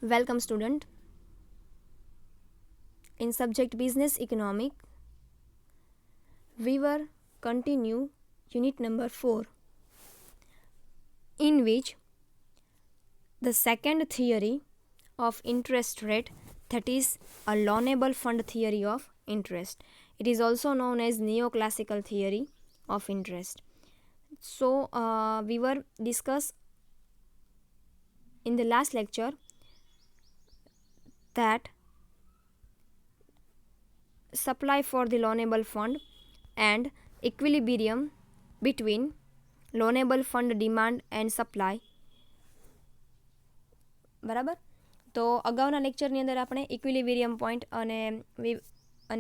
Welcome student. In subject business economic, we will continue unit number 4, in which the second theory of interest rate, that is a loanable fund theory of interest. It is also known as neoclassical theory of interest. So we were discussed in the last lecture that supply for the loanable fund and equilibrium between loanable fund demand and supply. બરાબર. તો અગાઉના લેક્ચરની અંદર આપણે equilibrium point અને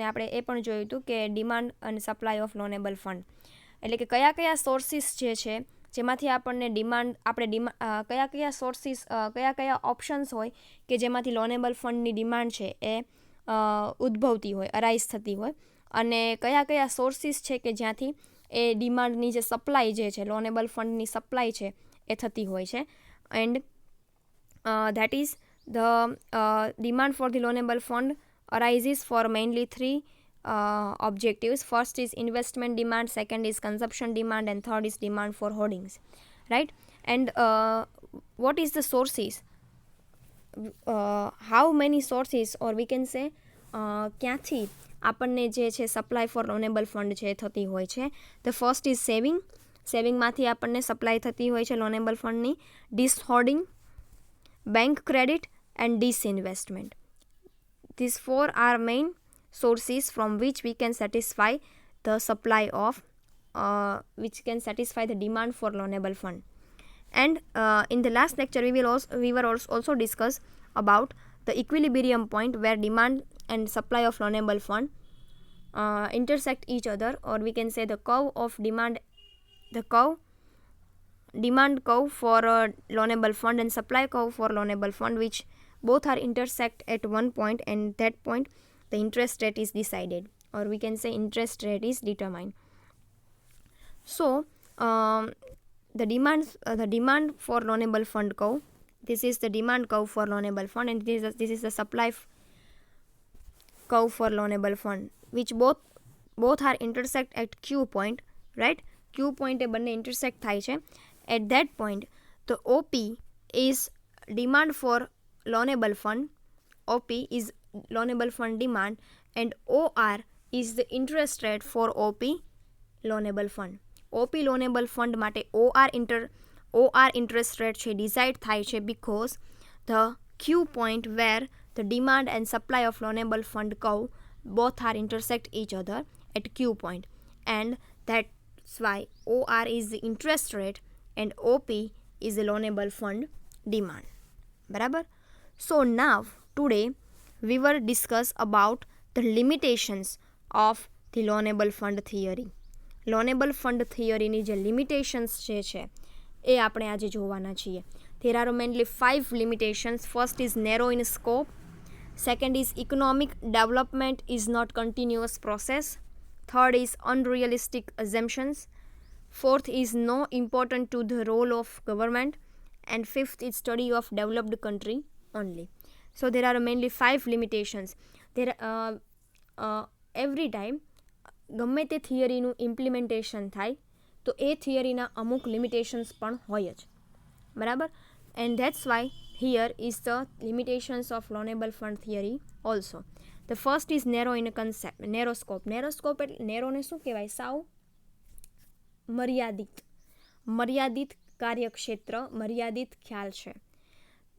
આપણે એ પણ જોયું હતું કે ડિમાન્ડ અને સપ્લાય ઓફ લોનેબલ ફંડ, એટલે કે કયા કયા સોર્સિસ જે છે જેમાંથી આપણને કયા કયા સોર્સિસ, કયા કયા ઓપ્શન્સ હોય કે જેમાંથી લોનેબલ ફંડની ડિમાન્ડ છે એ ઉદ્ભવતી હોય, અરાઇઝ થતી હોય, અને કયા કયા સોર્સિસ છે કે જ્યાંથી એ ડિમાન્ડની જે સપ્લાય જે છે, લોનેબલ ફંડની સપ્લાય છે એ થતી હોય છે. And that is the demand for the loanable fund arises for mainly three objectives. First is investment demand, second is consumption demand, and third is demand for holdings, right? And what is the sources, how many sources, or we can say ક્યાંથી આપણને જે છે supply four લોનેબલ fund છે થતી હોય છે. The first is સેવિંગમાંથી આપણને supply થતી હોય છે લોનેબલ ફંડની. ડિસહોર્ડિંગ, bank credit, and disinvestment. These four are main sources from which we can satisfy the supply of which can satisfy the demand for loanable fund. And in the last lecture we were also discuss about the equilibrium point where demand and supply of loanable fund intersect each other, or we can say the curve of demand curve for a loanable fund and supply curve for loanable fund, which both are intersect at one point, and that point the interest rate is decided, or we can say interest rate is determined. So the demand for loanable fund curve, this is the demand curve for loanable fund, and this is the supply curve for loanable fund, which both are intersect at Q point, right? Q point એ બંને intersect થાય છે. At that point, the OP is demand for loanable fund, OP is loanable fund demand, and OR is the interest rate for OP loanable fund. OP loanable fund માટે OR interest rate છે decide થાય છે because the Q point where the demand and supply of loanable fund curve both are intersect each other at Q point, and that's why OR is the interest rate and OP is the loanable fund demand. બરાબર. So now today we will discuss about the limitations of the loanable fund theory. loanable fund theory ની જે limitations જે છે એ આપણે આજે જોવાના છીએ. There are mainly 5 limitations. First is narrow in scope, second is economic development is not continuous process, third is unrealistic assumptions, fourth is no important to the role of government, and fifth is study of developed country only. So there are mainly 5 limitations. There every time ગમે તે થિયરીનું implementation થાય તો એ થિયરીના અમુક limitations પણ હોય જ, બરાબર. And that's why here is the limitations of loanable fund theory also. The first is narrow in concept, narrow scope. એટલે નેરોને શું કહેવાય? સાવ મર્યાદિત કાર્યક્ષેત્ર, મર્યાદિત ખ્યાલ છે.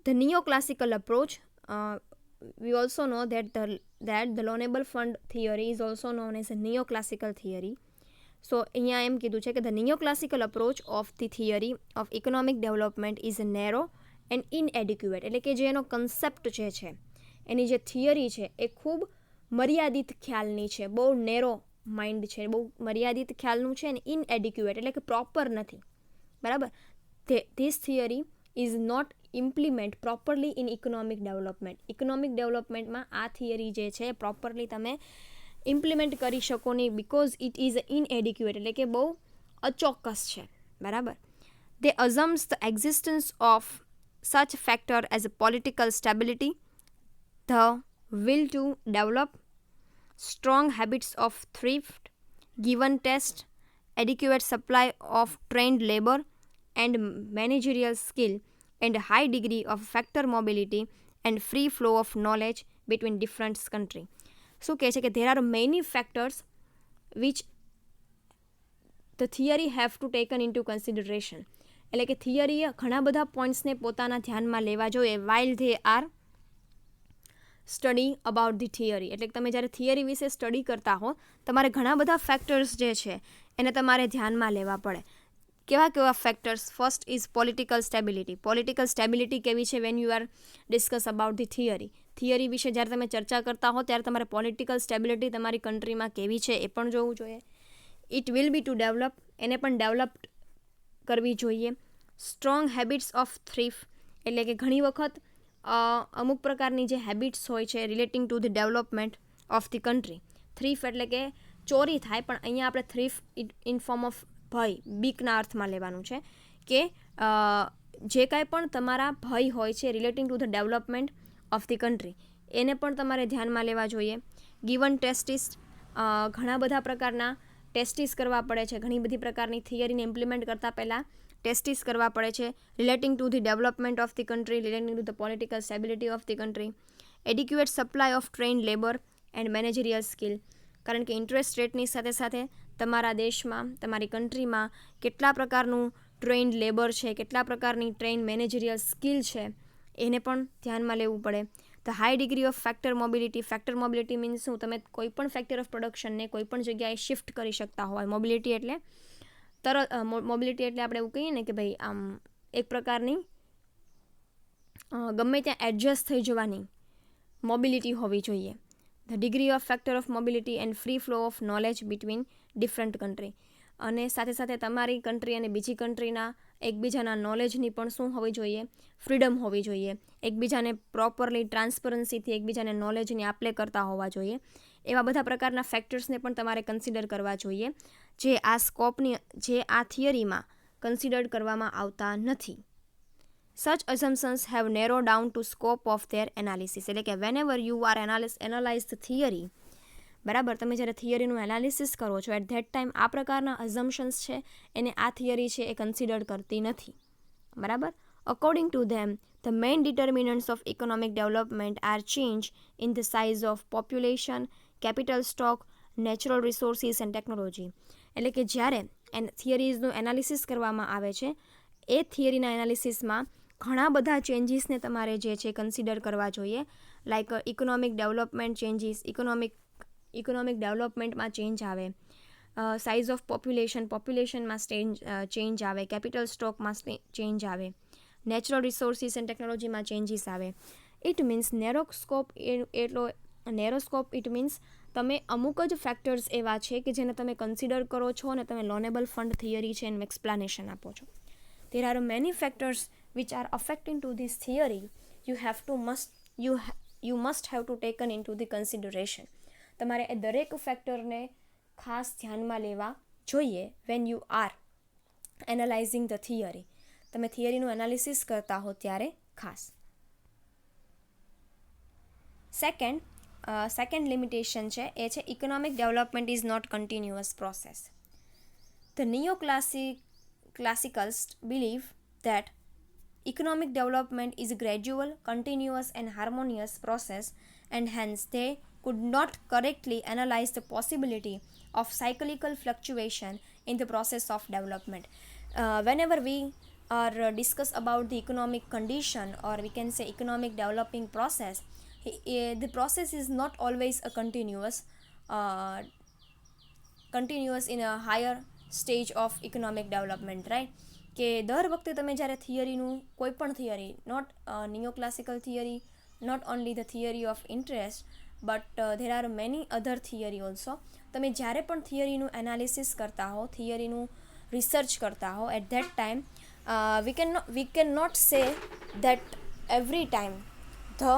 The neoclassical approach, we also know that the loanable fund theory is also known as a neoclassical theory. So અહીંયા એમ કીધું છે કે the neoclassical approach of the theory of economic development is narrow and inadequate. એટલે કે જે એનો concept જે છે, એની જે થિયરી છે એ ખૂબ મર્યાદિત ખ્યાલની છે, બહુ નેરો માઇન્ડ છે, બહુ મર્યાદિત ખ્યાલનું છે, અને ઇનએડિક્યુએટ એટલે કે પ્રોપર નથી, બરાબર. This theory is not implement properly in economic development. Economic ડેવલપમેન્ટમાં આ થિયરી જે છે પ્રોપરલી તમે ઇમ્પ્લિમેન્ટ કરી શકો નહીં, બિકોઝ ઇટ ઇઝ ઇનએડિક્યુએટ એટલે કે બહુ અચોક્કસ છે, બરાબર. They assumes the existence of such factor as political stability, the will to develop, strong habits of thrift, given test, adequate supply of trained labor and managerial skill, and high degree of factor mobility and free flow of knowledge between different countries. શું કહે છે કે there are many factors which the theory have to taken into consideration. એટલે કે થિયરીએ ઘણા બધા પોઈન્ટ્સને પોતાના ધ્યાનમાં લેવા જોઈએ while they are study about the theory. એટલે કે તમે જ્યારે થિયરી વિશે સ્ટડી કરતા હો તમારે ઘણા બધા ફેક્ટર્સ જે છે એને તમારે ધ્યાનમાં લેવા પડે. કેવા કેવા factors? First is political stability. Political stability કેવી છે when you are discuss about the theory. Theory વિશે જ્યારે તમે ચર્ચા કરતા હો ત્યારે તમારે પોલિટિકલ સ્ટેબિલિટી તમારી કન્ટ્રીમાં કેવી છે એ પણ જોવું જોઈએ. It will be to develop, એને પણ ડેવલપ કરવી જોઈએ. સ્ટ્રોંગ હેબિટ્સ ઓફ થ્રીફ, એટલે કે ઘણી વખત અમુક પ્રકારની જે હેબિટ્સ હોય છે relating to the development of the country. Thrift એટલે કે ચોરી થાય, પણ અહીંયા આપણે થ્રીફ ઇન ફોર્મ ઓફ ભય, બીકના અર્થમાં લેવાનું છે કે જે કાંઈ પણ તમારા ભય હોય છે relating to the development of the country એને પણ તમારે ધ્યાનમાં લેવા જોઈએ. ગિવન ટેસ્ટિસ, ઘણા બધા પ્રકારના ટેસ્ટિસ કરવા પડે છે. ઘણી બધી પ્રકારની થિયરીને ઇમ્પ્લિમેન્ટ કરતાં પહેલાં ટેસ્ટિસ કરવા પડે છે relating to the development of the country, relating to the political stability of the country, adequate supply of trained labour and managerial skill. કારણ કે ઇન્ટરેસ્ટ રેટની સાથે સાથે તમારા દેશમાં, તમારી કન્ટ્રીમાં કેટલા પ્રકારનું ટ્રેન્ડ લેબર છે, કેટલા પ્રકારની ટ્રેન્ડ મેનેજરિયલ સ્કિલ છે એને પણ ધ્યાનમાં લેવું પડે. The high degree of factor mobility. Factor mobility means શું? તમે કોઈ પણ ફેક્ટર ઓફ પ્રોડક્શનને કોઈ પણ જગ્યાએ શિફ્ટ કરી શકતા હોય. મોબિલિટી એટલે મોબિલિટી એટલે આપણે એવું કહીએ ને કે ભાઈ આમ એક પ્રકારની ગમે ત્યાં એડજસ્ટ થઈ જવાની મોબિલિટી હોવી જોઈએ. The degree of factor of mobility and free flow of knowledge between different country. અને સાથે સાથે તમારી કન્ટ્રી અને બીજી કન્ટ્રીના એકબીજાના નોલેજની પણ શું હોવી જોઈએ? ફ્રીડમ હોવી જોઈએ. એકબીજાને પ્રોપરલી ટ્રાન્સપરન્સીથી એકબીજાને નોલેજની આપલે કરતા હોવા જોઈએ. એવા બધા પ્રકારના ફેક્ટર્સને પણ તમારે કન્સિડર કરવા જોઈએ જે આ થિયરીમાં કન્સિડર કરવામાં આવતા નથી. Such assumptions have narrowed down to scope of their analysis. એટલે કે whenever you are analyze the theory, બરાબર, તમે જ્યારે થિયરીનું એનાલિસિસ કરો છો એટ ધેટ ટાઈમ આ પ્રકારના અઝમ્પશન્સ છે એને આ થિયરી છે એ કન્સિડર કરતી નથી. બરાબર. According to them the main determinants of economic development are change in the size of population, capital stock, natural resources and technology. એટલે કે જ્યારે થિયરીઝનું એનાલિસિસ કરવામાં આવે છે એ થિયરીના એનાલિસિસમાં ઘણા બધા ચેન્જીસને તમારે જે છે કન્સિડર કરવા જોઈએ. Like economic development changes, economic ડેવલપમેન્ટમાં ચેન્જ આવે, સાઇઝ ઓફ પોપ્યુલેશનમાં ચેન્જ આવે, કેપિટલ સ્ટોકમાં ચેન્જ આવે, નેચરલ રિસોર્સિસ એન્ડ ટેકનોલોજીમાં ચેન્જીસ આવે. It means narrow scope it means તમે અમુક જ ફેક્ટર્સ એવા છે કે જેને તમે કન્સિડર કરો છો અને તમે લોનેબલ ફંડ થિયરી છે એનું એક્સપ્લેનેશન આપો છો. There are many factors which are affecting to this theory. You must have to taken into the consideration. તમારે એ દરેક ફેક્ટરને ખાસ ધ્યાનમાં લેવા જોઈએ when you are analyzing the theory. તમે થિયરીનું એનાલિસિસ કરતા હો ત્યારે ખાસ. સેકન્ડ લિમિટેશન છે એ છે economic development is not continuous process. The neoclassicals believe that economic development is a gradual, continuous and harmonious process, and hence they could not correctly analyze the possibility of cyclical fluctuation in the process of development. Whenever we are discuss about the economic condition, or we can say economic developing process, the process is not always a continuous in a higher stage of economic development, right? કે દર વખતે તમે જ્યારે થિયરીનું કોઈ પણ theory, not neoclassical theory, not only the theory of interest, but there are many other theory also. તમે જ્યારે પણ થિયરીનું એનાલિસિસ કરતા હો, થિયરીનું રિસર્ચ કરતા હો, at that time we cannot say that every time the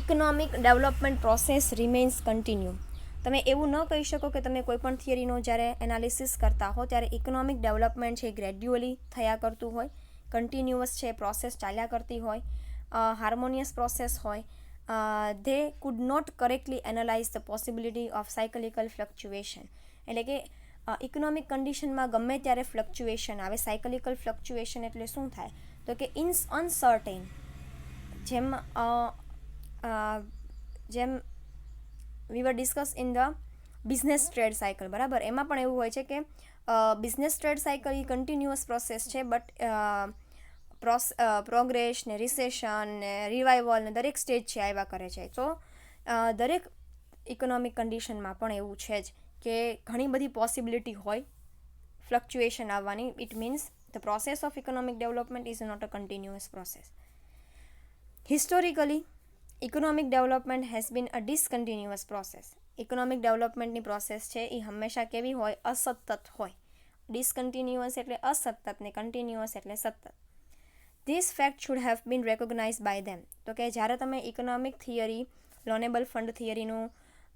economic development process remains continue. તમે એવું ન કહી શકો કે તમે કોઈ પણ થિયરીનો જ્યારે એનાલિસિસ કરતા હો ત્યારે ઇકોનોમિક ડેવલપમેન્ટ છે ગ્રેડ્યુઅલી થયા કરતું હોય, કન્ટિન્યુઅસ છે, પ્રોસેસ ચાલ્યા કરતી હોય, હાર્મોનિયસ પ્રોસેસ હોય, they could not correctly analyze the possibility of cyclical fluctuation. એટલે કે ઇકોનોમિક કન્ડિશનમાં ગમે ત્યારે ફ્લક્ચ્યુએશન આવે. સાયકલિકલ ફ્લક્ચ્યુએશન એટલે શું થાય તો કે અનસર્ટેન, જેમ we were discuss in the business trade cycle, બરાબર. એમાં પણ એવું હોય છે કે બિઝનેસ ટ્રેડ સાયકલ એ કન્ટિન્યુઅસ પ્રોસેસ છે, બટ પ્રોગ્રેસ ને રિસેશન ને રિવાઇવલ ને દરેક સ્ટેજ છે આવ્યા કરે છે. તો દરેક ઇકોનોમિક કન્ડિશનમાં પણ એવું છે જ કે ઘણી બધી પોસિબિલિટી હોય ફ્લક્ચ્યુએશન આવવાની. It means the process of economic development is not a continuous process. Historically economic development has been a discontinuous process. Economic ડેવલપમેન્ટની પ્રોસેસ છે એ હંમેશા કેવી હોય? અસતત હોય. ડિસકન્ટિન્યુઅસ એટલે અસતત ને કન્ટિન્યુઅસ એટલે સતત. This fact should have been recognise by them. તો કે જ્યારે તમે ઇકોનોમિક થિયરી, લોનેબલ ફંડ થિયરીનું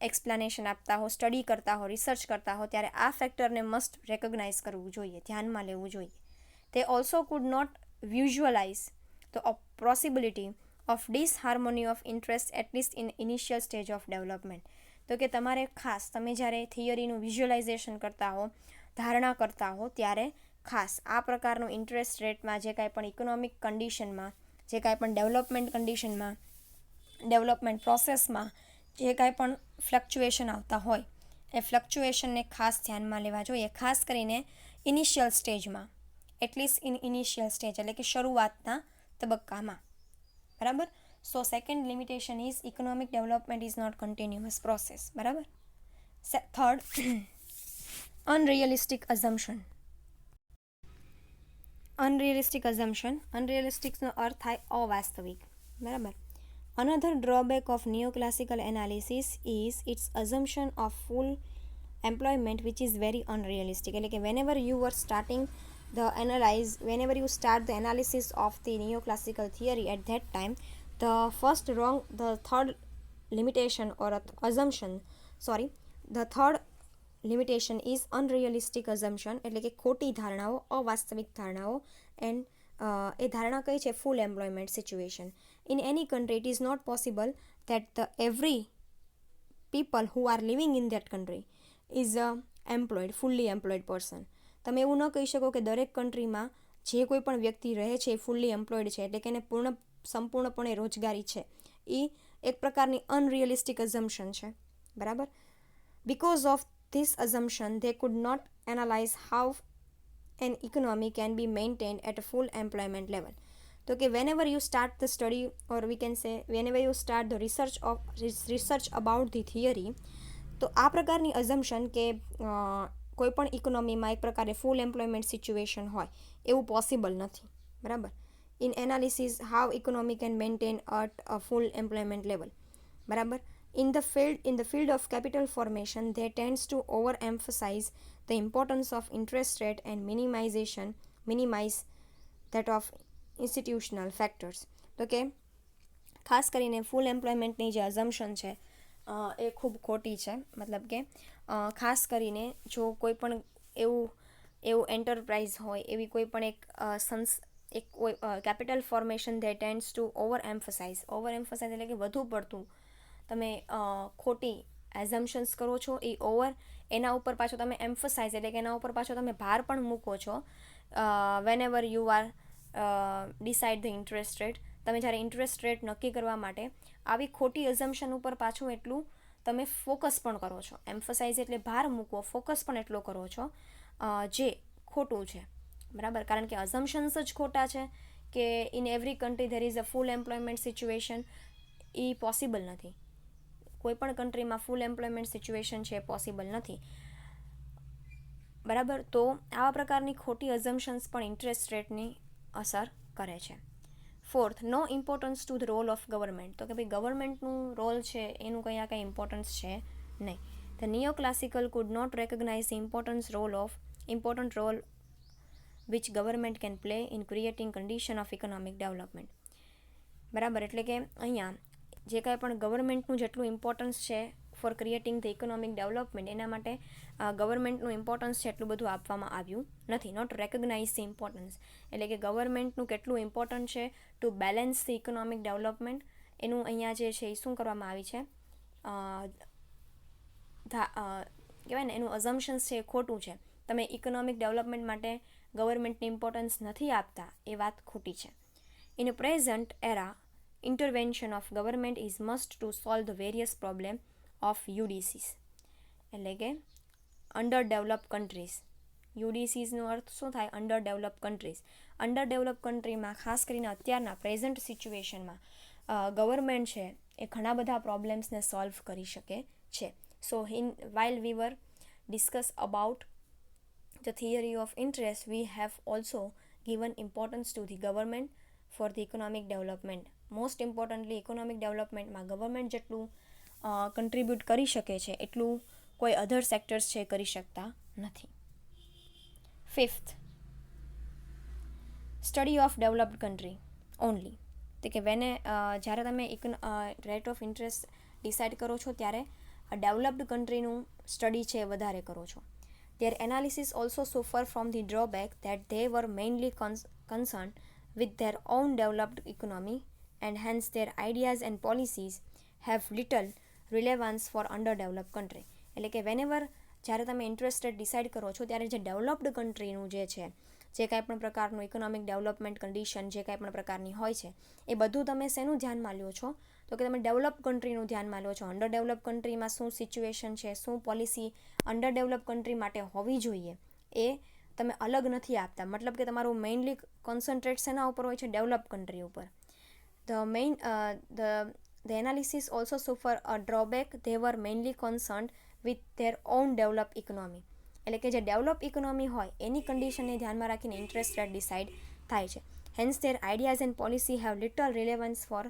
એક્સપ્લેનેશન આપતા હો, સ્ટડી કરતા હો, રિસર્ચ કરતા હો, ત્યારે આ ફેક્ટરને મસ્ટ રેકોગ્નાઇઝ કરવું જોઈએ, ધ્યાનમાં લેવું જોઈએ. તે also could not visualise the possibility of disharmony of interest at least in initial stage of development. તો કે તમારે ખાસ તમે જ્યારે થિયરીનું વિઝ્યુઅલાઇઝેશન કરતા હો, ધારણા કરતા હો, ત્યારે ખાસ આ પ્રકારનું ઇન્ટરેસ્ટ રેટમાં જે કાંઈ પણ ઇકોનોમિક કન્ડિશનમાં, જે કાંઈ પણ ડેવલપમેન્ટ કન્ડિશનમાં, ડેવલપમેન્ટ પ્રોસેસમાં જે કાંઈ પણ ફ્લક્ચ્યુએશન આવતા હોય એ ફ્લક્ચ્યુએશનને ખાસ ધ્યાનમાં લેવા જોઈએ, ખાસ કરીને ઇનિશિયલ સ્ટેજમાં, એટલીસ્ટ ઇન ઇનિશિયલ સ્ટેજ એટલે કે શરૂઆતના તબક્કામાં, બરાબર. So second limitation is economic development is not continuous process, બરાબર. Third, unrealistic assumption. અનરિયલિસ્ટિકનો અર્થ થાય અવાસ્તવિક, બરાબર. Another drawback of neoclassical analysis is its assumption of full employment, which is very unrealistic. એટલે કે whenever you start the analysis of the neoclassical theory, at that time the third limitation or the third limitation is unrealistic assumption. એટલે કે ખોટી ધારણાઓ, અવાસ્તવિક ધારણાઓ. And એ ધારણા કઈ છે? Full employment situation. In any country, it is not possible that every people who are living in that country is a fully employed person. તમે એવું ન કહી શકો કે દરેક કન્ટ્રીમાં જે કોઈ પણ વ્યક્તિ રહે છે એ ફૂલ્લી એમ્પ્લોયડ છે, એટલે કે એને સંપૂર્ણપણે રોજગારી છે. એ એક પ્રકારની અનરિયલિસ્ટિક અઝમ્પશન છે, બરાબર. Because of this assumption, they could not analyze how an economy can be maintained at a full employment level. તો કે whenever you start the study, or we can say whenever you start the research about the theory, તો આ પ્રકારની assumption કે કોઈ પણ ઇકોનોમીમાં એક પ્રકારે ફૂલ એમ્પ્લોયમેન્ટ સિચ્યુએશન હોય એવું પોસિબલ નથી, બરાબર. In analysis how economy can maintain અટ a full employment level, બરાબર. In the field of capital formation, they tends to overemphasize the importance of interest rate and minimize that of institutional factors. તો કે ખાસ કરીને ફૂલ એમ્પ્લોયમેન્ટની જે assumption છે એ ખૂબ ખોટી છે. મતલબ કે ખાસ કરીને જો કોઈ પણ એવું એન્ટરપ્રાઇઝ હોય, એવી કોઈ પણ એક capital formation they tends to over emphasise એટલે કે વધુ પડતું તમે ખોટી એઝમ્પશન્સ કરો છો, એના ઉપર પાછો તમે એમ્ફસાઇઝ એટલે કે એના ઉપર પાછો તમે ભાર પણ મૂકો છો. Whenever you are decide the interest rate, તમે જ્યારે ઇન્ટરેસ્ટ રેટ નક્કી કરવા માટે આવી ખોટી અઝમ્પશન ઉપર પાછું એટલું તમે ફોકસ પણ કરો છો. એમ્ફસાઇઝ એટલે ભાર મૂકવો, ફોકસ પણ એટલો કરો છો જે ખોટું છે, બરાબર. કારણ કે અઝમ્પશન્સ જ ખોટા છે કે in every country there is a full employment situation, A possible નથી. કોઈ પણ કન્ટ્રીમાં ફૂલ એમ્પ્લોયમેન્ટ સિચ્યુએશન છે એ પોસિબલ નથી, બરાબર. તો આવા પ્રકારની ખોટી અઝમ્પશન્સ પણ ઇન્ટરેસ્ટ રેટની અસર કરે છે. Fourth, no importance to the role of government. તો કે ભાઈ ગવર્મેન્ટનું રોલ છે એનું કંઈ ઇમ્પોર્ટન્સ છે નહીં. The neoclassical could not recognise the important role which government can play in creating condition of economic development, બરાબર. એટલે કે અહીંયા જે કાંઈ પણ ગવર્મેન્ટનું જેટલું ઇમ્પોર્ટન્સ છે four creating the economic development એના માટે ગવર્મેન્ટનું ઇમ્પોર્ટન્સ છે એટલું બધું આપવામાં આવ્યું નથી. નોટ રેકગ્નાઇઝ ધ ઇમ્પોર્ટન્સ, એટલે કે ગવર્મેન્ટનું કેટલું ઇમ્પોર્ટન્ટ છે to balance the economic development એનું અહીંયા જે છે એ શું કરવામાં આવી છે, કહેવાય ને એનું અઝમ્પશન્સ છે એ ખોટું છે. તમે ઇકોનોમિક ડેવલપમેન્ટ માટે ગવર્મેન્ટની ઇમ્પોર્ટન્સ નથી આપતા એ વાત ખોટી છે. In a present era intervention of government is must to solve the various problem of UDCs, એટલે કે underdeveloped countries. UDCsનો અર્થ શું થાય? underdeveloped countries. underdeveloped countryમાં ખાસ કરીને અત્યારના પ્રેઝન્ટ સિચ્યુએશનમાં ગવર્મેન્ટ છે એ ઘણા બધા પ્રોબ્લેમ્સને સોલ્વ કરી શકે છે. સો while we were discuss about the theory of interest, we have also given importance to the government for the economic development. Most importantly economic ડેવલપમેન્ટમાં ગવર્મેન્ટ જેટલું કન્ટ્રીબ્યુટ કરી શકે છે એટલું કોઈ અધર સેક્ટર્સ છે કરી શકતા નથી. Fifth, study of developed country only, તો કે જ્યારે તમે રેટ ઓફ ઇન્ટરેસ્ટ ડિસાઇડ કરો છો ત્યારે ડેવલપ્ડ કન્ટ્રીનું સ્ટડી છે વધારે કરો છો. Their analysis also suffer from the drawback that they were mainly concerned with their own developed economy and hence their ideas and policies have little relevance for underdeveloped country. એટલે કે જ્યારે તમે interest rate decide કરો છો ત્યારે જે developed કન્ટ્રીનું જે છે, જે કાંઈ પણ પ્રકારનું ઇકોનોમિક ડેવલપમેન્ટ કન્ડિશન જે કાંઈ પણ પ્રકારની હોય છે એ બધું તમે શેનું ધ્યાનમાં લ્યો છો? તો કે તમે ડેવલપ કન્ટ્રીનું ધ્યાનમાં લો છો. અંડર ડેવલપ કન્ટ્રીમાં શું સિચ્યુએશન છે, શું પોલિસી અંડર ડેવલપ કન્ટ્રી માટે હોવી જોઈએ એ તમે અલગ નથી આપતા. મતલબ કે તમારું મેઇનલી કોન્સન્ટ્રેટ શેના ઉપર હોય છે? ડેવલપ કન્ટ્રી ઉપર. The analysis also suffer a drawback. They were mainly concerned with their own developed economy. એટલે કે જે ડેવલપ ઇકોનોમી હોય એની કન્ડિશનને ધ્યાનમાં રાખીને ઇન્ટરેસ્ટ રેટ ડિસાઇડ થાય છે. Hence their ideas and policy have little relevance for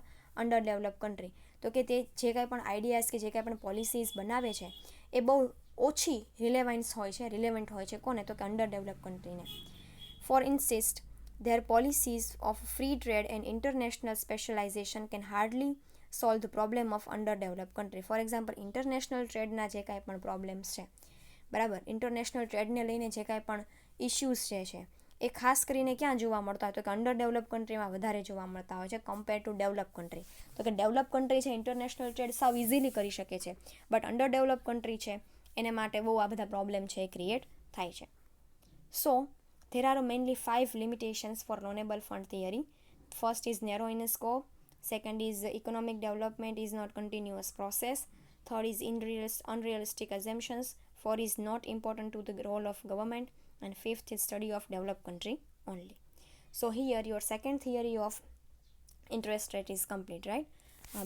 underdeveloped country. તો કે તે જે કાંઈ પણ આઈડિયાઝ કે જે કાંઈ પણ પોલિસીઝ બનાવે છે એ બહુ ઓછી રિલેવન્સ હોય છે, રિલેવન્ટ હોય છે કોને? તો કે અંડર ડેવલપ કન્ટ્રીને. For instance their policies of free trade and international specialization can hardly solve the problem of underdeveloped country. For example, international ટ્રેડના જે કાંઈ પણ પ્રોબ્લેમ્સ છે, બરાબર, ઇન્ટરનેશનલ ટ્રેડને લઈને જે કાંઈ પણ ઇશ્યુઝ છે એ ખાસ કરીને ક્યાં જોવા મળતા હોય? તો કે અંડર ડેવલપ કન્ટ્રીમાં વધારે જોવા મળતા હોય છે કમ્પેર ટુ ડેવલપ કન્ટ્રી. તો કે ડેવલપ કન્ટ્રી છે ઇન્ટરનેશનલ ટ્રેડ સાવ ઇઝીલી કરી શકે છે, બટ અંડર ડેવલપ કન્ટ્રી છે એને માટે બહુ આ બધા પ્રોબ્લેમ છે એ ક્રિએટ થાય છે. સો there are mainly 5 limitations for loanable fund theory. First is narrow in scope. Second is economic development is not continuous process. Third is unrealistic assumptions. Fourth is not important to the role of government. And fifth is study of developed country only. So here your second theory of interest rate is complete, right?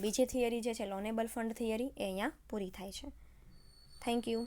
બીજી theory જે છે લોનેબલ fund theory એ અહીંયા પૂરી થાય છે. Thank you.